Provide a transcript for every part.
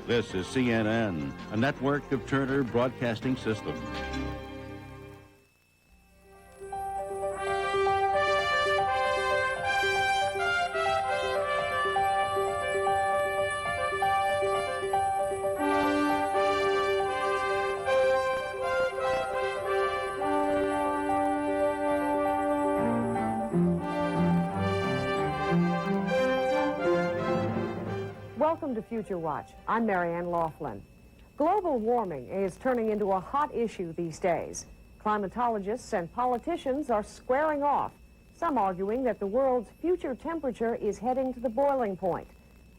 This is CNN, a network of Turner Broadcasting System. Welcome to Future Watch. I'm Marianne Laughlin. Global warming is turning into a hot issue these days. Climatologists and politicians are squaring off, some arguing that the world's future temperature is heading to the boiling point.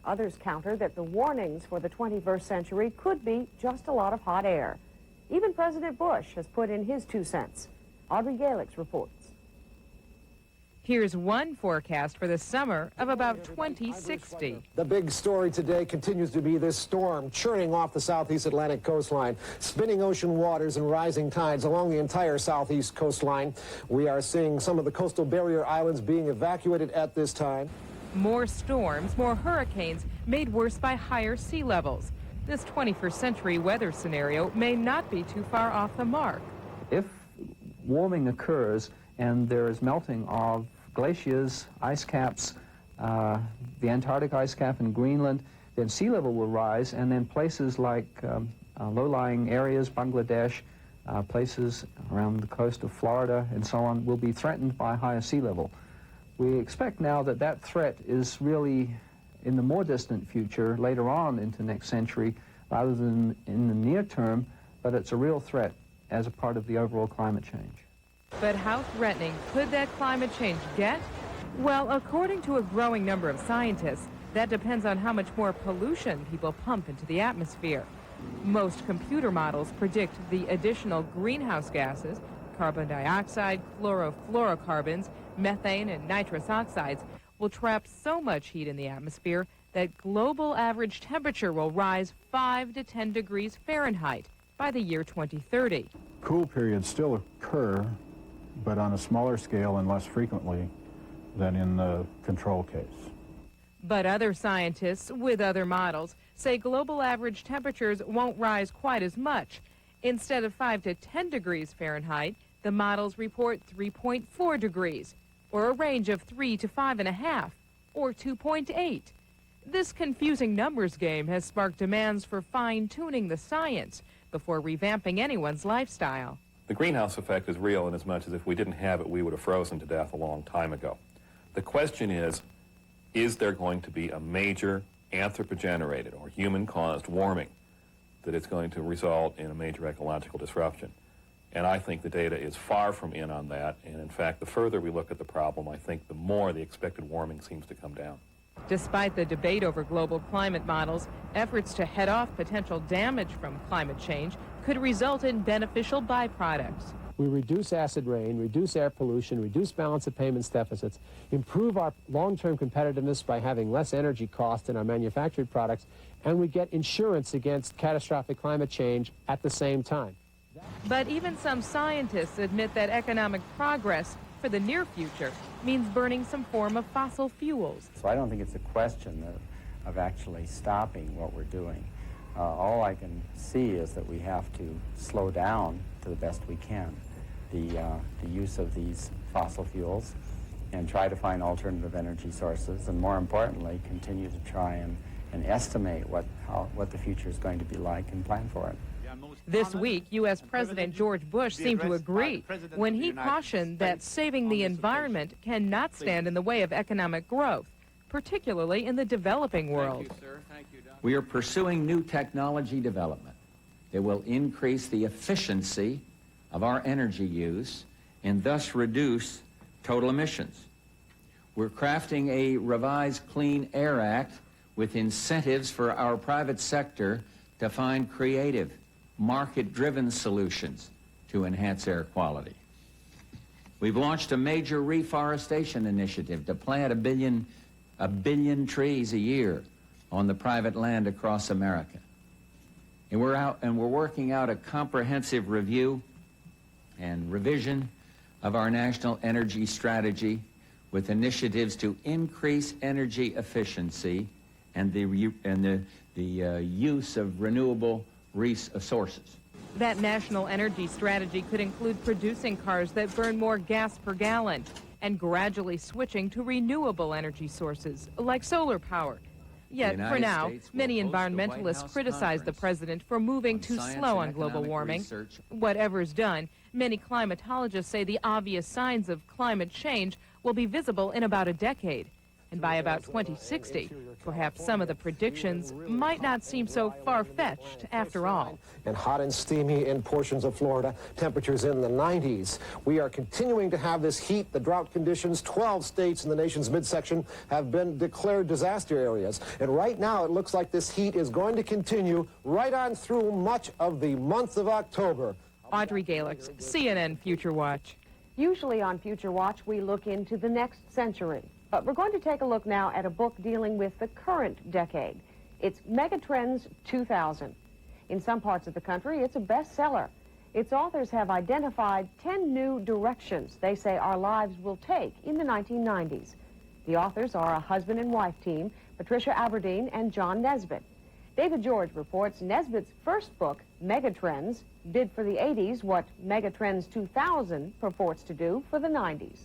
Others counter that the warnings for the 21st century could be just a lot of hot air. Even President Bush has put in his 2 cents. Audrey Galix reports. Here's one forecast for the summer of about 2060. The big story today continues to be this storm churning off the southeast Atlantic coastline, spinning ocean waters and rising tides along the entire southeast coastline. We are seeing some of the coastal barrier islands being evacuated at this time. More storms, more hurricanes, made worse by higher sea levels. This 21st century weather scenario may not be too far off the mark. If warming occurs and there is melting of glaciers, ice caps, the Antarctic ice cap in Greenland, then sea level will rise, and then places like low-lying areas, Bangladesh, places around the coast of Florida and so on, will be threatened by higher sea level. We expect now that that threat is really in the more distant future, later on into next century, rather than in the near term, but it's a real threat as a part of the overall climate change. But how threatening could that climate change get? Well, according to a growing number of scientists, that depends on how much more pollution people pump into the atmosphere. Most computer models predict the additional greenhouse gases, carbon dioxide, chlorofluorocarbons, methane, and nitrous oxides, will trap so much heat in the atmosphere that global average temperature will rise 5 to 10 degrees Fahrenheit by the year 2030. Cool periods still occur, but on a smaller scale and less frequently than in the control case. But other scientists with other models say global average temperatures won't rise quite as much. Instead of 5 to 10 degrees Fahrenheit, the models report 3.4 degrees, or a range of 3 to 5.5, or 2.8. This confusing numbers game has sparked demands for fine-tuning the science before revamping anyone's lifestyle. The greenhouse effect is real in as much as if we didn't have it, we would have frozen to death a long time ago. The question is there going to be a major anthropogenerated or human-caused warming that is going to result in a major ecological disruption? And I think the data is far from in on that. And in fact, the further we look at the problem, I think the more the expected warming seems to come down. Despite the debate over global climate models, efforts to head off potential damage from climate change could result in beneficial byproducts. We reduce acid rain, reduce air pollution, reduce balance of payments deficits, improve our long-term competitiveness by having less energy cost in our manufactured products, and we get insurance against catastrophic climate change at the same time. But even some scientists admit that economic progress for the near future means burning some form of fossil fuels. So I don't think it's a question of actually stopping what we're doing. All I can see is that we have to slow down to the best we can the use of these fossil fuels and try to find alternative energy sources, and more importantly, continue to try and estimate what the future is going to be like and plan for it. This week, U.S. President George Bush seemed to agree when he cautioned that saving the environment cannot stand in the way of economic growth, particularly in the developing world. We are pursuing new technology development that will increase the efficiency of our energy use and thus reduce total emissions. We're crafting a revised Clean Air Act with incentives for our private sector to find creative, market-driven solutions to enhance air quality. We've launched a major reforestation initiative to plant a billion trees a year on the private land across America. And we're working out a comprehensive review and revision of our national energy strategy with initiatives to increase energy efficiency and the use of renewable sources. That national energy strategy could include producing cars that burn more gas per gallon and gradually switching to renewable energy sources like solar power. Yet, for now, many environmentalists criticize the president for moving too slow on global warming. Whatever's done, many climatologists say the obvious signs of climate change will be visible in about a decade. And by about 2060, perhaps some of the predictions might not seem so far-fetched after all. And hot and steamy in portions of Florida, temperatures in the 90s. We are continuing to have this heat, the drought conditions. 12 states in the nation's midsection have been declared disaster areas. And right now it looks like this heat is going to continue right on through much of the month of October. Audrey Galix, CNN Future Watch. Usually on Future Watch, we look into the next century. But we're going to take a look now at a book dealing with the current decade. It's Megatrends 2000. In some parts of the country, it's a bestseller. Its authors have identified 10 new directions they say our lives will take in the 1990s. The authors are a husband and wife team, Patricia Aberdeen and John Nesbitt. David George reports Nesbitt's first book, Megatrends, did for the 80s what Megatrends 2000 purports to do for the 90s.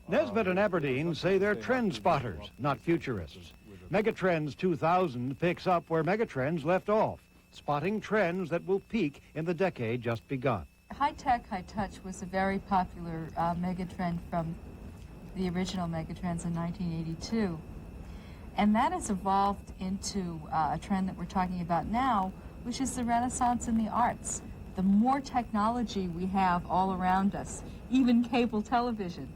Nesbitt and Aberdeen say they're trend spotters, not futurists. Megatrends 2000 picks up where Megatrends left off, spotting trends that will peak in the decade just begun. High tech, high touch was a very popular megatrend from the original Megatrends in 1982. And that has evolved into a trend that we're talking about now, which is the renaissance in the arts. The more technology we have all around us, even cable television,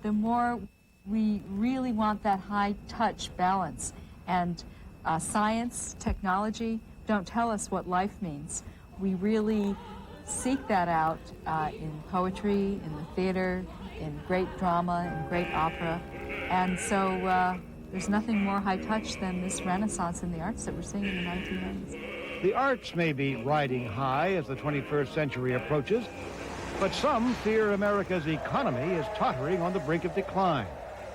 the more we really want that high-touch balance. And science, technology don't tell us what life means. We really seek that out in poetry, in the theater, in great drama, in great opera. And so there's nothing more high-touch than this renaissance in the arts that we're seeing in the 1990s. The arts may be riding high as the 21st century approaches, but some fear America's economy is tottering on the brink of decline.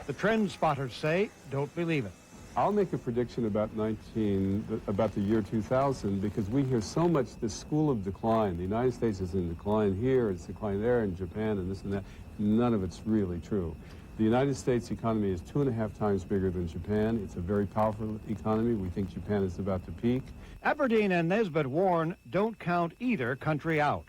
The trend spotters say, don't believe it. I'll make a prediction about the year 2000, because we hear so much this school of decline. The United States is in decline here, it's decline there, in Japan, and this and that. None of it's really true. The United States economy is 2.5 times bigger than Japan. It's a very powerful economy. We think Japan is about to peak. Aberdeen and Nesbitt warn, don't count either country out.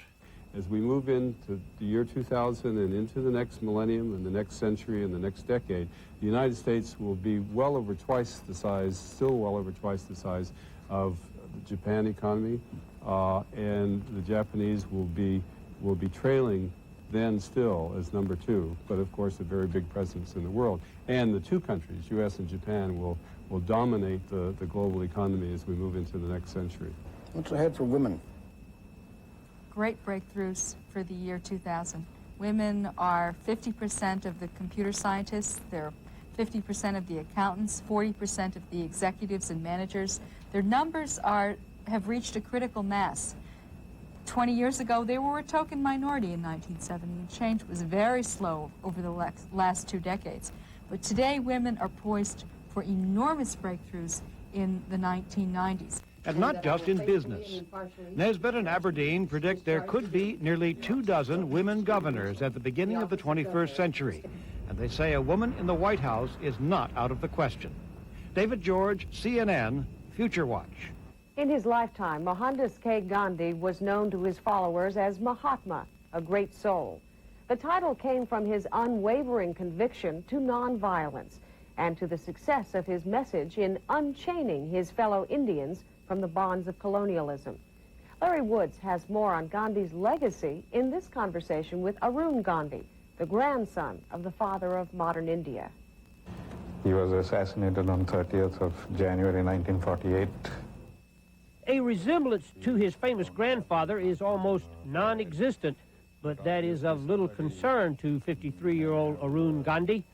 As we move into the year 2000 and into the next millennium and the next century and the next decade, the United States will be well over twice the size, still well over twice the size of the Japan economy, and the Japanese will be trailing then still as number 2, but of course a very big presence in the world. And the two countries, U.S. and Japan, will dominate the global economy as we move into the next century. What's ahead for women? Great breakthroughs for the year 2000. Women are 50% of the computer scientists, they're 50% of the accountants, 40% of the executives and managers. Their numbers have reached a critical mass. 20 years ago, they were a token minority in 1970, and change was very slow over the last 2 decades. But today, women are poised for enormous breakthroughs in the 1990s. And not just in business. Nesbitt and Aberdeen predict there could be nearly 24 women governors at the beginning of the 21st century. And they say a woman in the White House is not out of the question. David George, CNN, Future Watch. In his lifetime, Mohandas K. Gandhi was known to his followers as Mahatma, a great soul. The title came from his unwavering conviction to nonviolence and to the success of his message in unchaining his fellow Indians from the bonds of colonialism. Larry Woods has more on Gandhi's legacy in this conversation with Arun Gandhi, the grandson of the father of modern India. He was assassinated on 30th of January 1948. A resemblance to his famous grandfather is almost non-existent, but that is of little concern to 53-year-old Arun Gandhi.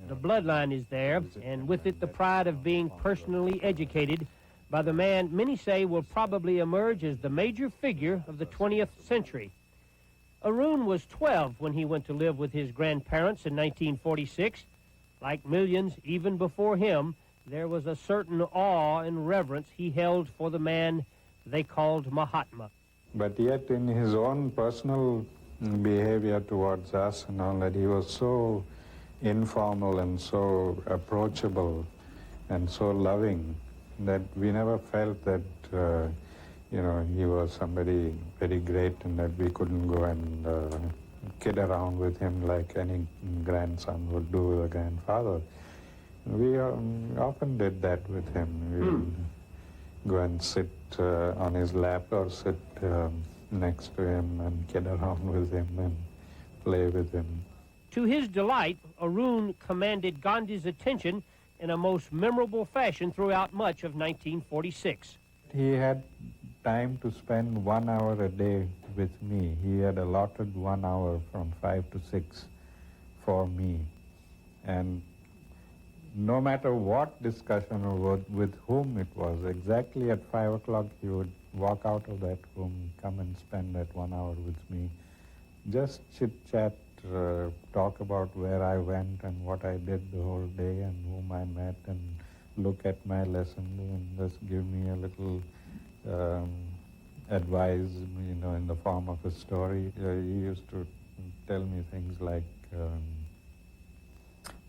The bloodline is there, and with it the pride of being personally educated by the man many say will probably emerge as the major figure of the 20th century. Arun was 12 when he went to live with his grandparents in 1946. Like millions even before him, there was a certain awe and reverence he held for the man they called Mahatma. But yet in his own personal behavior towards us and all that, he was so informal and so approachable and so loving that we never felt that, you know, he was somebody very great and that we couldn't go and kid around with him like any grandson would do with a grandfather. We often did that with him. We would go and sit on his lap or sit next to him and kid around with him and play with him. To his delight, Arun commanded Gandhi's attention in a most memorable fashion throughout much of 1946. He had time to spend 1 hour a day with me. He had allotted 1 hour from 5 to 6 for me. And no matter what discussion or with whom it was, exactly at 5 o'clock he would walk out of that room, come and spend that 1 hour with me. Just chit-chat, talk about where I went and what I did the whole day and whom I met, and look at my lesson and just give me a little advice, you know, in the form of a story. He used to tell me things like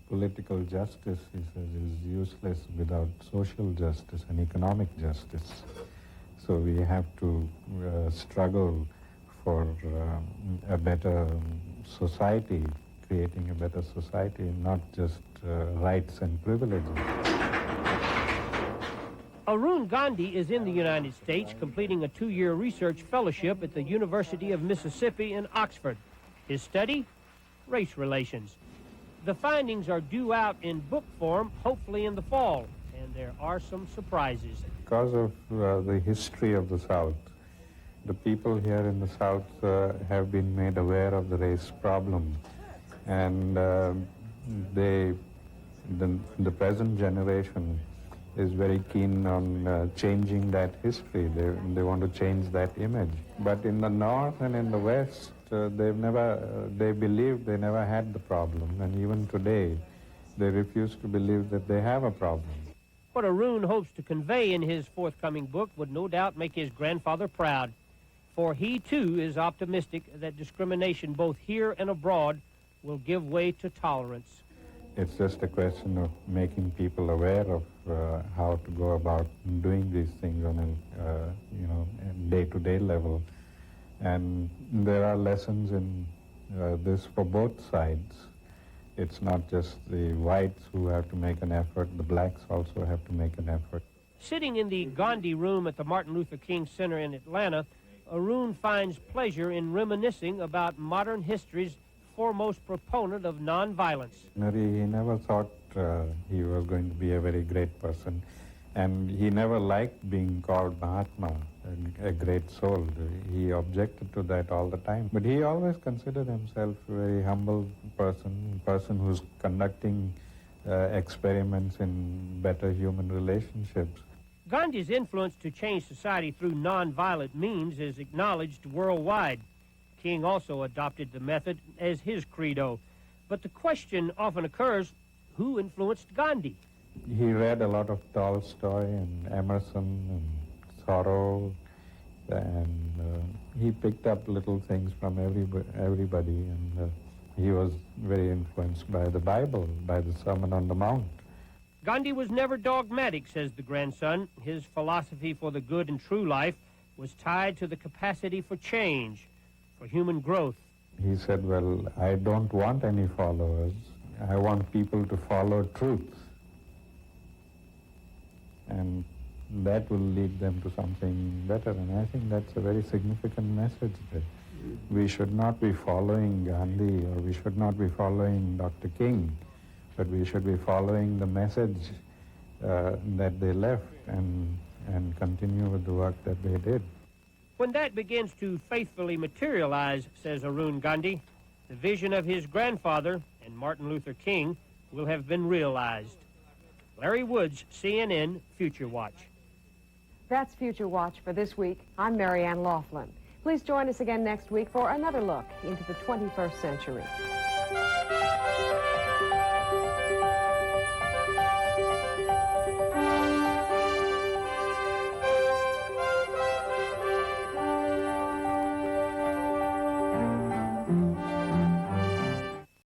political justice, he says, is useless without social justice and economic justice. So we have to struggle for a better society, creating a better society, not just rights and privileges. Arun Gandhi is in the United States completing a 2-year research fellowship at the University of Mississippi in Oxford. His study? Race relations. The findings are due out in book form, hopefully in the fall, and there are some surprises. Because of the history of the South, the people here in the South have been made aware of the race problem, and the present generation is very keen on changing that history. They want to change that image. But in the North and in the West, they believe they never had the problem, and even today they refuse to believe that they have a problem. What Arun hopes to convey in his forthcoming book would no doubt make his grandfather proud, for he too is optimistic that discrimination both here and abroad will give way to tolerance. It's just a question of making people aware of how to go about doing these things on a day-to-day level. And there are lessons in this for both sides. It's not just the whites who have to make an effort, the blacks also have to make an effort. Sitting in the Gandhi room at the Martin Luther King Center in Atlanta, Arun finds pleasure in reminiscing about modern history's foremost proponent of nonviolence. He never thought he was going to be a very great person, and he never liked being called Mahatma, a great soul. He objected to that all the time. But he always considered himself a very humble person who's conducting experiments in better human relationships. Gandhi's influence to change society through nonviolent means is acknowledged worldwide. King also adopted the method as his credo. But the question often occurs, who influenced Gandhi? He read a lot of Tolstoy and Emerson and Thoreau, and he picked up little things from everybody, and he was very influenced by the Bible, by the Sermon on the Mount. Gandhi was never dogmatic, says the grandson. His philosophy for the good and true life was tied to the capacity for change, for human growth. He said, well, I don't want any followers. I want people to follow truth. And that will lead them to something better. And I think that's a very significant message, that we should not be following Gandhi, or we should not be following Dr. King, but we should be following the message that they left and continue with the work that they did. When that begins to faithfully materialize, says Arun Gandhi, the vision of his grandfather and Martin Luther King will have been realized. Larry Woods, CNN, Future Watch. That's Future Watch for this week. I'm Marianne Laughlin. Please join us again next week for another look into the 21st century.